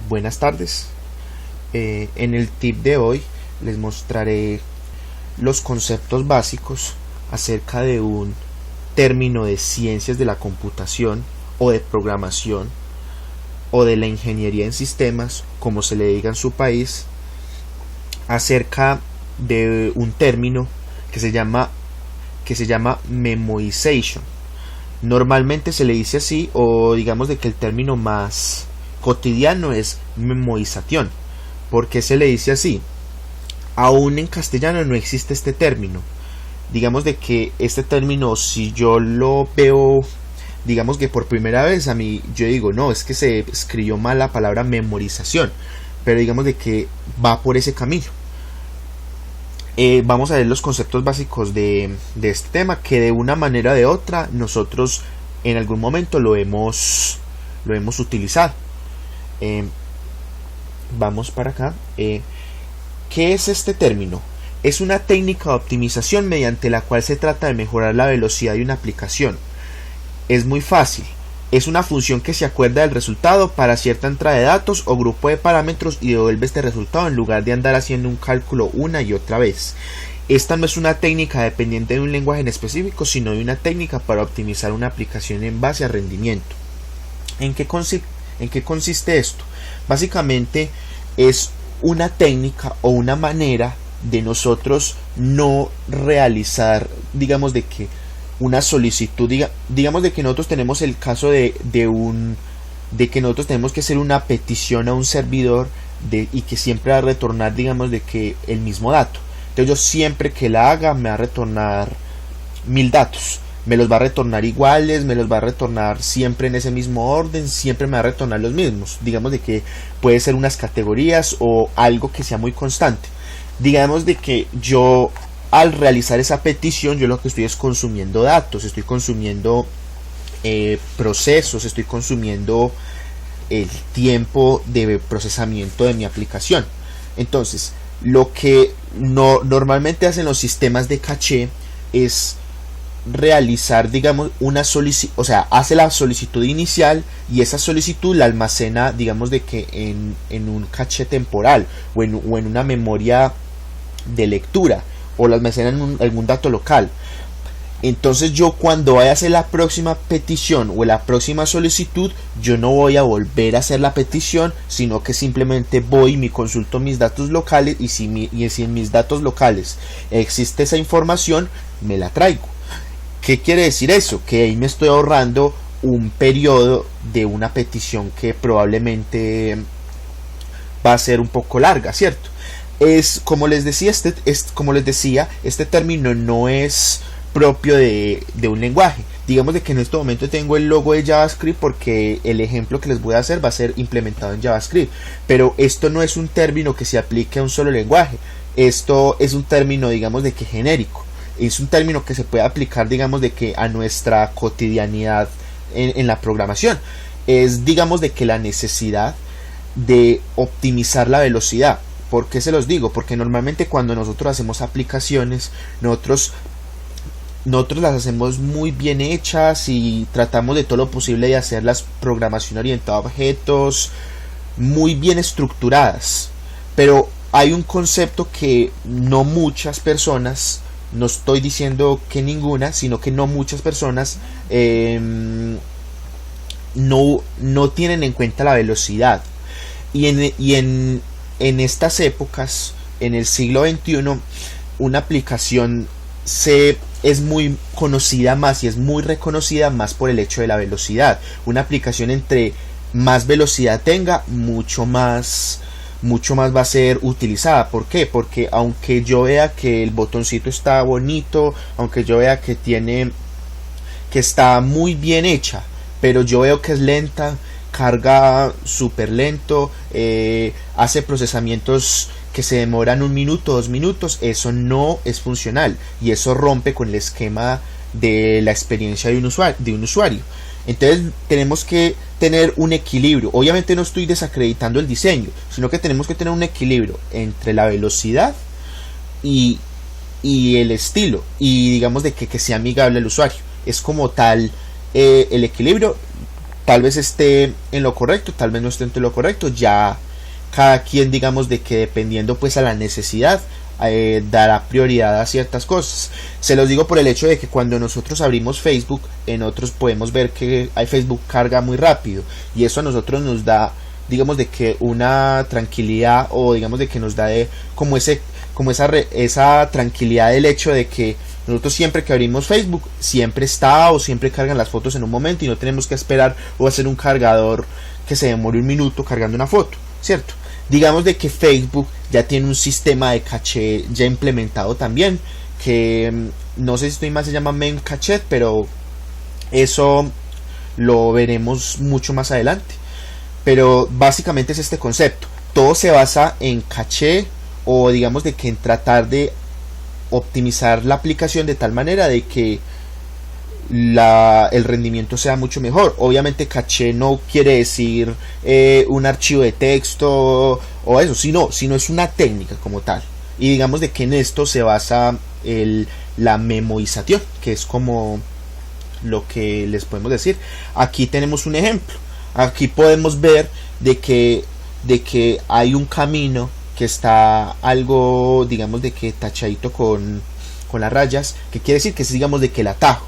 Buenas tardes. En el tip de hoy les mostraré los conceptos básicos acerca de un término de ciencias de la computación o de programación o de la ingeniería en sistemas, como se le diga en su país, acerca de un término que se llama memoization. Normalmente se le dice así, o digamos de que el término más cotidiano es memorización. ¿Por qué se le dice así? Aún en castellano no existe este término. Digamos de que este término, si yo lo veo, digamos que por primera vez, a mí yo digo, no, es que se escribió mal la palabra memorización, pero digamos de que va por ese camino. Vamos a ver los conceptos básicos de este tema, que de una manera o de otra nosotros en algún momento lo hemos utilizado. Vamos para acá. ¿Qué es este término? Es una técnica de optimización mediante la cual se trata de mejorar la velocidad de una aplicación. Es muy fácil. Es una función que se acuerda del resultado para cierta entrada de datos o grupo de parámetros y devuelve este resultado en lugar de andar haciendo un cálculo una y otra vez. Esta no es una técnica dependiente de un lenguaje en específico, sino de una técnica para optimizar una aplicación en base a rendimiento. ¿En qué consiste esto? Básicamente es una técnica o una manera de nosotros no realizar, digamos de que una solicitud, digamos de que nosotros tenemos el caso de que nosotros tenemos que hacer una petición a un servidor y que siempre va a retornar, digamos de que el mismo dato. Entonces yo siempre que la haga me va a retornar 1000 datos, me los va a retornar iguales, me los va a retornar siempre en ese mismo orden, siempre me va a retornar los mismos. Digamos de que puede ser unas categorías o algo que sea muy constante. Digamos de que yo al realizar esa petición, yo lo que estoy es consumiendo datos, estoy consumiendo procesos, estoy consumiendo el tiempo de procesamiento de mi aplicación. Entonces, lo que normalmente hacen los sistemas de caché es realizar, digamos, una solicitud, o sea, hace la solicitud inicial y esa solicitud la almacena, digamos, de que en un caché temporal o en una memoria de lectura, o la almacena en algún dato local. Entonces yo cuando vaya a hacer la próxima petición o la próxima solicitud, yo no voy a volver a hacer la petición, sino que simplemente voy y me consulto mis datos locales y si en mis datos locales existe esa información, me la traigo. ¿Qué quiere decir eso? Que ahí me estoy ahorrando un periodo de una petición que probablemente va a ser un poco larga, ¿cierto? Como les decía, este término no es propio de un lenguaje. Digamos de que en este momento tengo el logo de JavaScript porque el ejemplo que les voy a hacer va a ser implementado en JavaScript, pero esto no es un término que se aplique a un solo lenguaje. Esto es un término, digamos, de que genérico. Es un término que se puede aplicar, digamos, de que a nuestra cotidianidad en la programación. Es, digamos, de que la necesidad de optimizar la velocidad. ¿Por qué se los digo? Porque normalmente cuando nosotros hacemos aplicaciones, nosotros las hacemos muy bien hechas y tratamos de todo lo posible de hacer las programación orientada a objetos muy bien estructuradas. Pero hay un concepto que no muchas personas, no estoy diciendo que ninguna, sino que no muchas personas no tienen en cuenta la velocidad. Y en estas épocas, en el siglo XXI, una aplicación es muy conocida más y es muy reconocida más por el hecho de la velocidad. Una aplicación entre más velocidad tenga, mucho más va a ser utilizada. ¿Por qué? Porque aunque yo vea que el botoncito está bonito, aunque yo vea que está muy bien hecha, pero yo veo que es lenta, carga súper lento, hace procesamientos que se demoran 1 minuto, 2 minutos, eso no es funcional y eso rompe con el esquema de la experiencia de un usuario. Entonces tenemos que tener un equilibrio. Obviamente no estoy desacreditando el diseño, sino que tenemos que tener un equilibrio entre la velocidad y el estilo, y digamos de que sea amigable al usuario. Es como tal el equilibrio. tal vez esté en lo correcto, tal vez no esté en lo correcto, ya cada quien, digamos, de que dependiendo pues a la necesidad, dará prioridad a ciertas cosas. Se los digo por el hecho de que cuando nosotros abrimos Facebook, en otros podemos ver que hay Facebook carga muy rápido, y eso a nosotros nos da, digamos, de que una tranquilidad, o digamos de que nos da como esa tranquilidad del hecho de que nosotros siempre que abrimos Facebook siempre está o siempre cargan las fotos en un momento y no tenemos que esperar o hacer un cargador que se demore un minuto cargando una foto, ¿cierto? Digamos de que Facebook ya tiene un sistema de caché ya implementado también, que no sé si estoy mal, se llama Memcached, pero eso lo veremos mucho más adelante. Pero básicamente es este concepto, todo se basa en caché, o digamos de que en tratar de optimizar la aplicación de tal manera de que el rendimiento sea mucho mejor. Obviamente caché no quiere decir un archivo de texto o eso, sino es una técnica como tal, y digamos de que en esto se basa la memorización, que es como lo que les podemos decir. Aquí tenemos un ejemplo, aquí podemos ver de que hay un camino que está algo, digamos, de que tachadito con las rayas, que quiere decir que es, digamos, de que el atajo.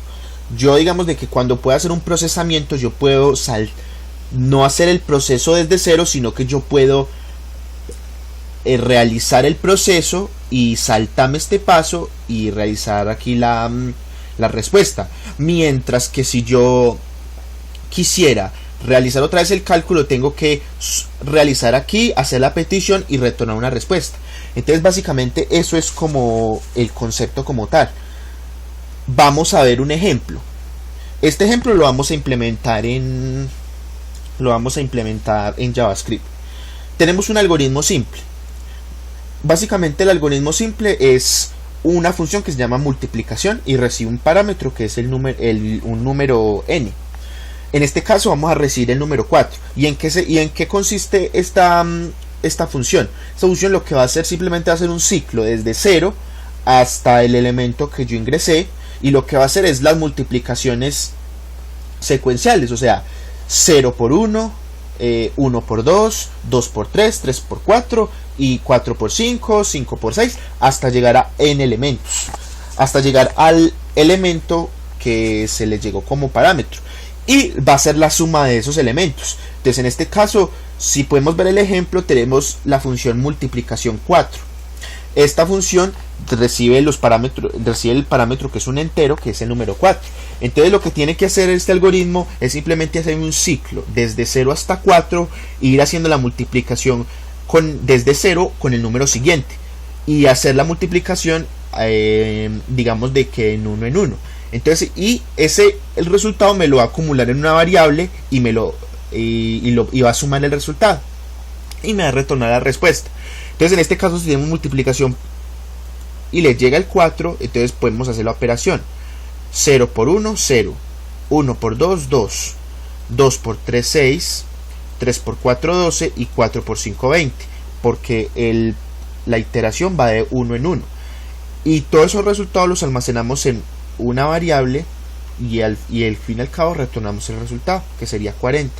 Yo, digamos, de que cuando puedo hacer un procesamiento, yo puedo no hacer el proceso desde cero, sino que yo puedo realizar el proceso y saltarme este paso y realizar aquí la respuesta. Mientras que si yo quisiera realizar otra vez el cálculo, tengo que realizar aquí, hacer la petición y retornar una respuesta. Entonces básicamente eso es como el concepto como tal. Vamos a ver un ejemplo. Este ejemplo lo vamos a implementar en JavaScript. Tenemos un algoritmo simple. Básicamente el algoritmo simple es una función que se llama multiplicación y recibe un parámetro que es un número n. En este caso vamos a recibir el número 4. ¿Y en qué consiste esta función? Esta función lo que va a hacer simplemente va a hacer un ciclo desde 0 hasta el elemento que yo ingresé, y lo que va a hacer es las multiplicaciones secuenciales, o sea, 0 por 1, 1 por 2, 2 por 3, 3 por 4 y 4 por 5, 5 por 6, hasta llegar a n elementos, hasta llegar al elemento que se le llegó como parámetro, y va a ser la suma de esos elementos. Entonces en este caso, si podemos ver el ejemplo, tenemos la función multiplicación 4. Esta función recibe el parámetro que es un entero, que es el número 4. Entonces lo que tiene que hacer este algoritmo es simplemente hacer un ciclo desde 0 hasta 4 e ir haciendo la multiplicación desde 0 con el número siguiente, y hacer la multiplicación digamos de que en uno en uno. Entonces, el resultado me lo va a acumular en una variable y va a sumar el resultado y me va a retornar la respuesta. Entonces en este caso, si tenemos multiplicación y le llega el 4, entonces podemos hacer la operación 0 por 1, 0, 1 por 2, 2, 2 por 3, 6, 3 por 4, 12 y 4 por 5, 20, porque la iteración va de 1 en 1, y todos esos resultados los almacenamos en una variable y al fin y al cabo retornamos el resultado, que sería 40.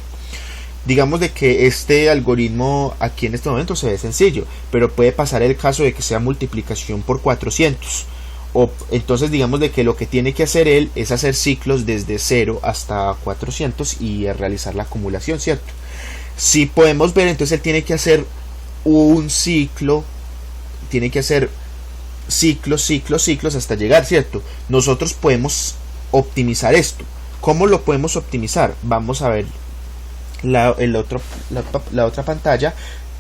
Digamos de que este algoritmo aquí en este momento se ve sencillo, pero puede pasar el caso de que sea multiplicación por 400, entonces digamos de que lo que tiene que hacer él es hacer ciclos desde 0 hasta 400 y realizar la acumulación, ¿cierto? Si podemos ver, entonces él tiene que hacer un ciclo, tiene que hacer ciclos hasta llegar, ¿cierto? Nosotros podemos optimizar esto. ¿Cómo lo podemos optimizar? Vamos a ver la otra pantalla,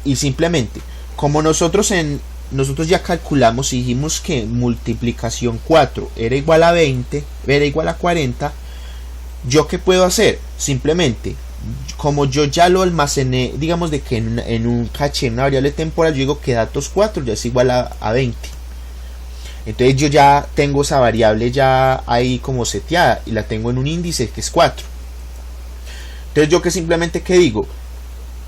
y simplemente como nosotros ya calculamos y dijimos que multiplicación 4 era igual a 20, era igual a 40, ¿yo qué puedo hacer? Simplemente, como yo ya lo almacené, digamos de que en un caché, en una variable temporal, yo digo que datos 4 ya es igual a 20. Entonces yo ya tengo esa variable ya ahí como seteada y la tengo en un índice que es 4. Entonces yo ¿qué digo?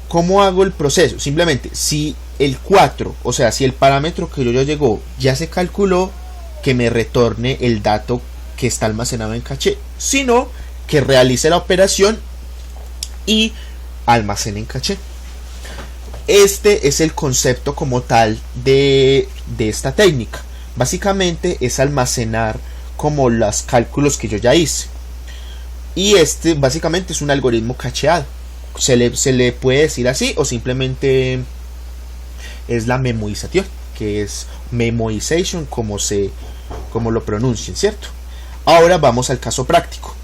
¿Cómo hago el proceso? Simplemente, si el 4, o sea, si el parámetro que yo ya llegó ya se calculó, que me retorne el dato que está almacenado en caché, sino que realice la operación y almacena en caché. Este es el concepto como tal de esta técnica. Básicamente es almacenar como los cálculos que yo ya hice. Y este básicamente es un algoritmo cacheado. Se le puede decir así, o simplemente es la memorización, que es memoization como lo pronuncien, ¿cierto? Ahora vamos al caso práctico.